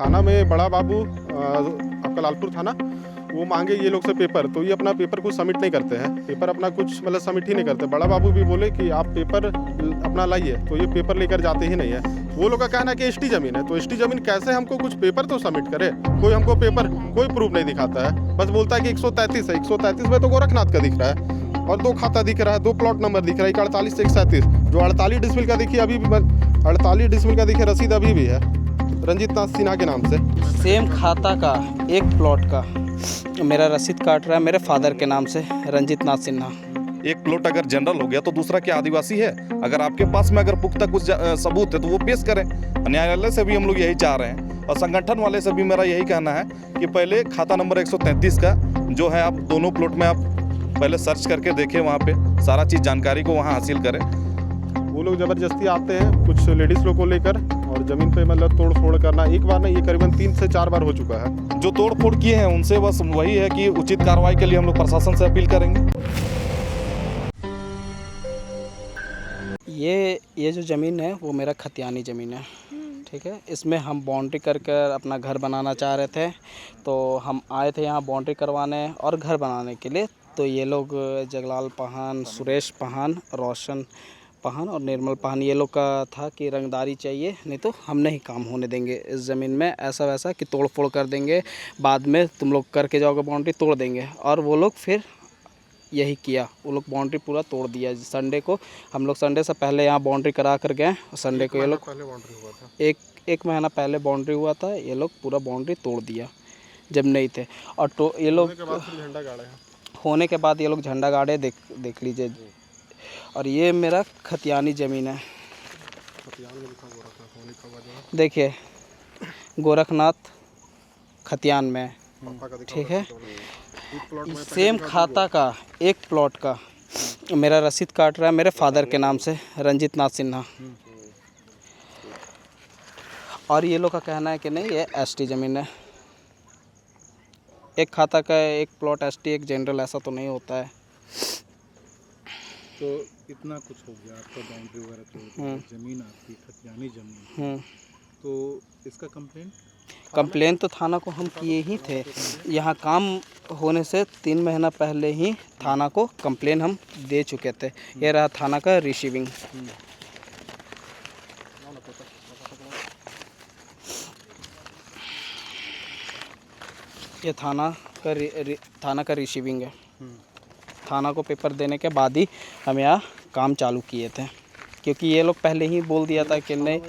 थाना में बड़ा बाबू आपका लालपुर थाना, वो मांगे ये लोग से पेपर, तो ये अपना पेपर कुछ सबमिट नहीं करते हैं। पेपर अपना कुछ मतलब सबमिट ही नहीं करते। बड़ा बाबू भी बोले कि आप पेपर अपना लाइए, तो ये पेपर लेकर जाते ही नहीं है। वो लोग का कहना है कि एसटी ज़मीन है, तो एसटी ज़मीन कैसे हमको कुछ पेपर तो सबमिट करे। कोई हमको पेपर कोई प्रूफ नहीं दिखाता है, बस बोलता है कि 133 है। 133 में तो गोरखनाथ का दिख रहा है और 2 खाता दिख रहा है, 2 प्लॉट नंबर दिख रहा है, 48 से 137। जो 48 डिसमिल का दिखी अभी भी 48 डिसमिल का दिखे रसीद अभी भी है, रंजीत नाथ सिन्हा के नाम से। सेम खाता का एक प्लॉट का मेरा रसीद काट रहा है मेरे फादर के नाम से, रंजीत नाथ सिन्हा। एक प्लॉट अगर जनरल हो गया तो दूसरा क्या आदिवासी है? अगर आपके पास में अगर पुख्ता कुछ सबूत है तो वो पेश करें। न्यायालय से भी हम लोग यही चाह रहे हैं और संगठन वाले से भी मेरा यही कहना है कि पहले खाता नंबर 133 का जो है, आप दोनों प्लॉट में आप पहले सर्च करके देखें, वहाँ पे सारा चीज़ जानकारी को वहाँ हासिल करें। वो लोग ज़बरदस्ती आते हैं कुछ लेडीज़ लोग को लेकर और ज़मीन पे मतलब तोड़ फोड़ करना। एक बार नहीं, ये करीबन 3 से 4 बार हो चुका है। जो तोड़ फोड़ किए हैं उनसे बस वही है कि उचित कार्रवाई के लिए हम लोग प्रशासन से अपील करेंगे। ये जो ज़मीन है वो मेरा खतियानी ज़मीन है, ठीक है। इसमें हम बाउंड्री कर कर अपना घर बनाना चाह रहे थे, तो हम आए थे यहाँ बाउंड्री करवाने और घर बनाने के लिए। तो ये लोग जगलाल पहान, सुरेश पहान, रोशन पहान और निर्मल पहान, ये लोग का था कि रंगदारी चाहिए, नहीं तो हम नहीं काम होने देंगे इस ज़मीन में। ऐसा वैसा कि तोड़ फोड़ कर देंगे, बाद में तुम लोग करके जाओगे बाउंड्री, तोड़ देंगे। और वो लोग फिर यही किया, वो लोग बाउंड्री पूरा तोड़ दिया। संडे को हम लोग संडे से पहले यहाँ बाउंड्री करा कर गए और संडे को ये लोग पहले बाउंड्री हुआ था, एक महीना पहले बाउंड्री हुआ था, ये लोग पूरा बाउंड्री तोड़ दिया जब नहीं थे। और तो ये लोग झंडा गाड़े हैं। होने के बाद ये लोग झंडा गाड़े, देख लीजिए। और ये मेरा खतियानी ज़मीन है, देखिए गोरखनाथ खतियान में, ठीक है। सेम खाता का एक प्लॉट का मेरा रसीद काट रहा है मेरे फादर के नाम से, रंजीत नाथ सिन्हा। और ये लोग का कहना है कि नहीं, ये एसटी ज़मीन है। एक खाता का एक प्लॉट एसटी, एक जनरल, ऐसा तो नहीं होता है। तो इतना कुछ हो गया आपका, बाउंड्री वगैरह तो ज़मीन आपकी खतियानी ज़मीन, तो इसका कंप्लेन तो थाना को हम किए ही थे। यहाँ काम होने से 3 महीना पहले ही थाना को कंप्लेन हम दे चुके थे। ये रहा थाना का रिसीविंग। ये थाना का रिसीविंग है। थाना को पेपर देने के बाद ही हम यहाँ काम चालू किए थे, क्योंकि ये लोग पहले ही बोल दिया था कि नहीं।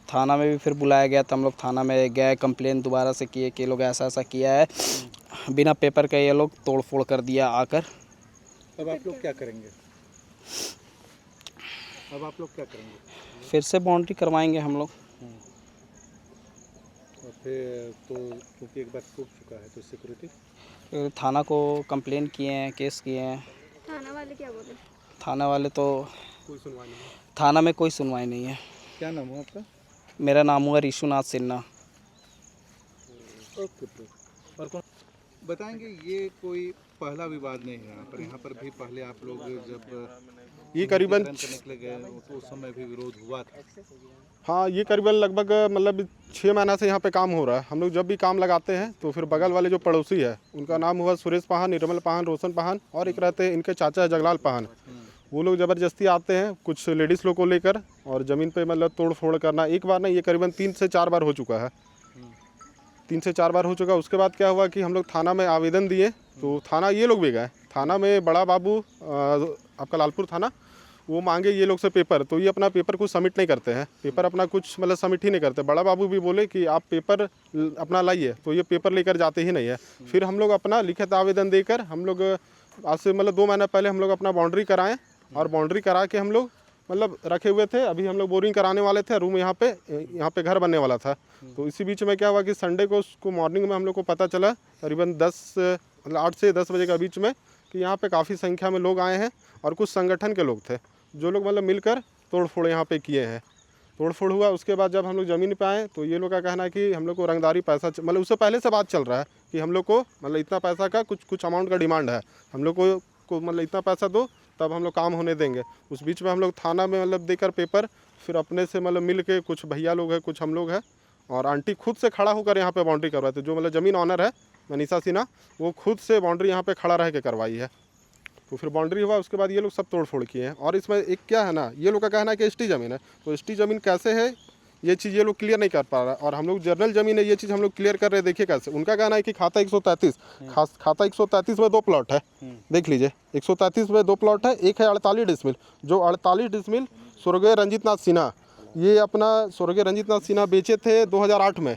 थाना में भी फिर बुलाया गया था, हम लोग थाना में गए, कंप्लेन दोबारा से किए कि लोग ऐसा ऐसा किया है, बिना पेपर के ये लोग तोड़ फोड़ कर दिया आकर। अब आप लोग क्या करेंगे? फिर से बाउंड्री करवाएंगे हम लोग। और फिर तो क्योंकि एक बार टूट चुका है तो सिक्योरिटी थाना को कंप्लेन किए हैं, केस किए हैं। थाना वाले क्या बोले? थाना वाले तो कोई सुनवाई नहीं है। थाना में कोई सुनवाई नहीं है। क्या नाम है आपका? मेरा नाम हुआ ऋषुनाथ सिन्हा। ओके। और कौन बताएंगे? ये कोई पहला विवाद नहीं है यहाँ पर भी पहले आप लोग जब ये करीबन निकले गए तो उस समय भी विरोध हुआ था। हाँ, ये करीबन लगभग मतलब 6 महीना से यहाँ पे काम हो रहा है। हम लोग जब भी काम लगाते हैं तो फिर बगल वाले जो पड़ोसी है, उनका नाम हुआ सुरेश पहान, निर्मल पहान, रोशन पहान, और एक रहते हैं इनके चाचा है जगलाल पहान। वो लोग ज़बरदस्ती आते हैं कुछ लेडीज़ लोग को लेकर और ज़मीन पे मतलब तोड़ फोड़ करना। एक बार नहीं, ये करीबन 3 से 4 बार हो चुका है। 3 से 4 बार हो चुका। उसके बाद क्या हुआ कि हम लोग थाना में आवेदन दिए, तो थाना ये लोग भी गए। थाना में बड़ा बाबू आपका लालपुर थाना, वो मांगे ये लोग से पेपर, तो ये अपना पेपर कुछ सबमिट नहीं करते हैं। पेपर अपना कुछ मतलब सबमिट ही नहीं करते। बड़ा बाबू भी बोले कि आप पेपर अपना लाइए, तो ये पेपर लेकर जाते ही नहीं है। फिर हम लोग अपना लिखित आवेदन देकर हम लोग आज से मतलब 2 महीना पहले हम लोग अपना बाउंड्री कराएं, और बाउंड्री करा के हम लोग मतलब रखे हुए थे। अभी हम लोग बोरिंग कराने वाले थे, रूम यहाँ पे घर बनने वाला था। तो इसी बीच में क्या हुआ कि संडे को उसको मॉर्निंग में हम लोग को पता चला करीबन 8 से 10 बजे के बीच में कि यहाँ पे काफ़ी संख्या में लोग आए हैं और कुछ संगठन के लोग थे, जो लोग मतलब मिलकर तोड़ फोड़ यहाँ पे किए हैं। तोड़ फोड़ हुआ। उसके बाद जब हम लोग ज़मीन पे आए तो ये लोग का कहना है कि हम लोग को रंगदारी पैसा मतलब उससे पहले से बात चल रहा है कि हम लोग को मतलब इतना पैसा का कुछ अमाउंट का डिमांड है, हम लोग को मतलब इतना पैसा दो तब हम लोग काम होने देंगे। उस बीच में हम लोग थाना में मतलब देकर पेपर फिर अपने से मतलब मिल के कुछ भैया लोग हैं, कुछ हम लोग हैं, और आंटी खुद से खड़ा होकर यहाँ पे बाउंड्री करवाए थे। जो मतलब ज़मीन ऑनर है मनीषा सिन्हा, वो खुद से बाउंड्री यहाँ पे खड़ा रह के करवाई है। तो फिर बाउंड्री हुआ, उसके बाद ये लोग सब तोड़ फोड़ किए हैं। और इसमें एक क्या है ना, ये लोग का कहना है कि एसटी ज़मीन है, तो एसटी ज़मीन कैसे है ये चीज़ ये लोग क्लियर नहीं कर पा रहा, और हम लोग जर्नल ज़मीन है ये चीज़ हम लोग क्लियर कर रहे हैं। देखिए कैसे उनका कहना है कि खाता 133 खाता 133 में 2 प्लॉट है, देख लीजिए 133 में 2 प्लॉट है। एक है 48 डिसमिल, जो 48 डिसमिल स्वर्गीय रंजीत नाथ सिन्हा, ये अपना स्वर्गीय रंजीत नाथ सिन्हा बेचे थे 2008 में,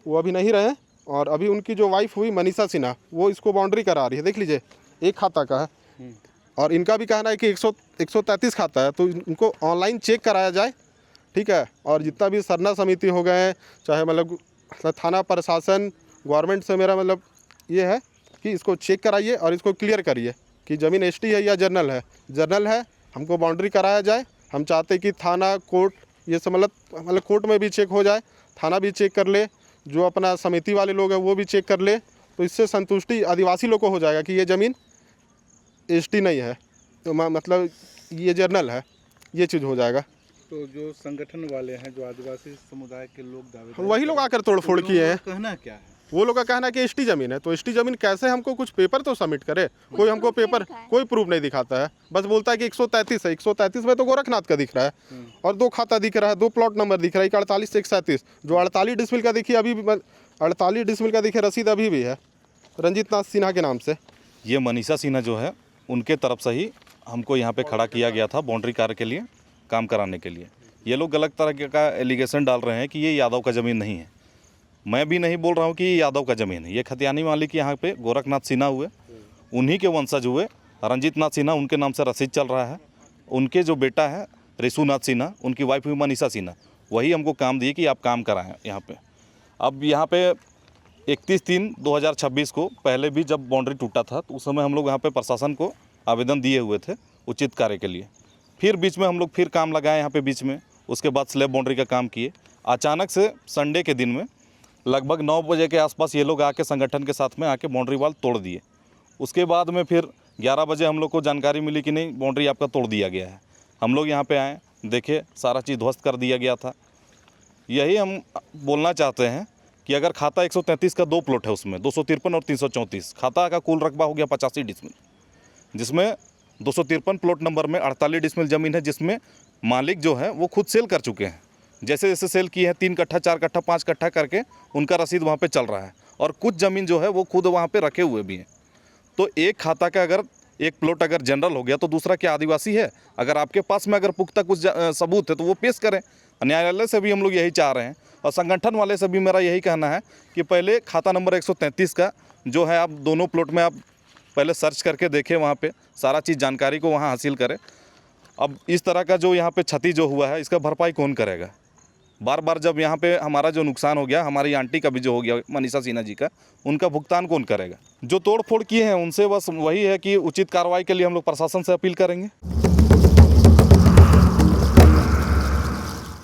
वो अभी नहीं रहे। और अभी उनकी जो वाइफ हुई मनीषा सिन्हा, वो इसको बाउंड्री करा रही है, देख लीजिए एक खाता का है। और इनका भी कहना है कि 133 खाता है, तो इनको ऑनलाइन चेक कराया जाए, ठीक है। और जितना भी सरना समिति हो गए हैं, चाहे मतलब थाना प्रशासन गवर्नमेंट से मेरा मतलब ये है कि इसको चेक कराइए और इसको क्लियर करिए कि ज़मीन एसटी है या जर्नल है। जर्नल है, हमको बाउंड्री कराया जाए। हम चाहते कि थाना कोर्ट ये सब मतलब कोर्ट में भी चेक हो जाए, थाना भी चेक कर ले, जो अपना समिति वाले लोग हैं वो भी चेक कर ले, तो इससे संतुष्टि आदिवासी लोग को हो जाएगा कि ये ज़मीन एसटी नहीं है, तो मतलब ये जर्नल है, ये चीज़ हो जाएगा। तो जो संगठन वाले हैं, जो आदिवासी समुदाय के लोग दावे, वही लोग आकर तोड़ फोड़ किए हैं। कहना क्या है? वो लोग का कहना है कि एसटी ज़मीन है, तो एसटी ज़मीन कैसे, हमको कुछ पेपर तो सबमिट करे। कोई हमको पेपर कोई प्रूफ नहीं दिखाता है, बस बोलता है कि 133 है। 133 में तो गोरखनाथ का दिख रहा है, और 2 खाता दिख रहा है, 2 प्लॉट नंबर दिख रहा है, 48 से 137। जो 48 डिसमिल का देखिए अभी भी 48 डिसमिल का देखिए रसीद अभी भी है रंजीत नाथ सिन्हा के नाम से। ये मनीषा सिन्हा जो है उनके तरफ से ही हमको यहाँ पे खड़ा किया गया था बाउंड्री कार्य के लिए, काम कराने के लिए। ये लोग गलत तरह का एलिगेशन डाल रहे हैं कि ये यादव का ज़मीन नहीं है। मैं भी नहीं बोल रहा हूँ कि ये यादव का ज़मीन है। ये खतियानी मालिक यहाँ पे गोरखनाथ सिन्हा हुए, उन्हीं के वंशज हुए रंजीत नाथ सिन्हा, उनके नाम से रसीद चल रहा है। उनके जो बेटा है रिशुनाथ सिन्हा, उनकी वाइफ हुई मनीषा सिन्हा, वही हमको काम दिए कि आप काम कराएं यहाँ पे। अब यहाँ पे 31/3/2026 को पहले भी जब बाउंड्री टूटा था, तो उस समय हम लोग यहाँ पे प्रशासन को आवेदन दिए हुए थे उचित कार्य के लिए। फिर बीच में हम लोग फिर काम लगाए यहाँ पे बीच में, उसके बाद स्लैब बाउंड्री का काम किए। अचानक से संडे के दिन में लगभग 9 बजे के आसपास ये लोग आके संगठन के साथ में आके बाउंड्री वाल तोड़ दिए। उसके बाद में फिर 11 बजे हम लोग को जानकारी मिली कि नहीं, बाउंड्री आपका तोड़ दिया गया है। हम लोग यहाँ पे आए, देखे सारा चीज़ ध्वस्त कर दिया गया था। यही हम बोलना चाहते हैं कि अगर खाता 133 का 2 प्लॉट है, उसमें 253 और 334, खाता का कुल रकबा हो गया 85 डिसमिल, जिसमें 253 प्लॉट नंबर में 48 डिसमिल ज़मीन है, जिसमें मालिक जो है वो खुद सेल कर चुके हैं। जैसे जैसे सेल किए हैं 3 कट्ठा 4 कट्ठा 5 कट्ठा करके उनका रसीद वहाँ पे चल रहा है, और कुछ ज़मीन जो है वो खुद वहाँ पे रखे हुए भी हैं। तो एक खाता का अगर एक प्लॉट अगर जनरल हो गया, तो दूसरा क्या आदिवासी है? अगर आपके पास में अगर पुख्ता कुछ सबूत है तो वो पेश करें। न्यायालय से भी हम लोग यही चाह रहे हैं, और संगठन वाले से भी मेरा यही कहना है कि पहले खाता नंबर 133 का जो है, आप दोनों प्लॉट में आप पहले सर्च करके देखें, वहाँ पे सारा चीज़ जानकारी को वहाँ हासिल करें। अब इस तरह का जो यहाँ पे क्षति जो हुआ है, इसका भरपाई कौन करेगा? बार बार जब यहाँ पे हमारा जो नुकसान हो गया, हमारी आंटी का भी जो हो गया मनीषा सिन्हा जी का, उनका भुगतान कौन करेगा? जो तोड़ फोड़ किए हैं उनसे बस वही है कि उचित कार्रवाई के लिए हम लोग प्रशासन से अपील करेंगे।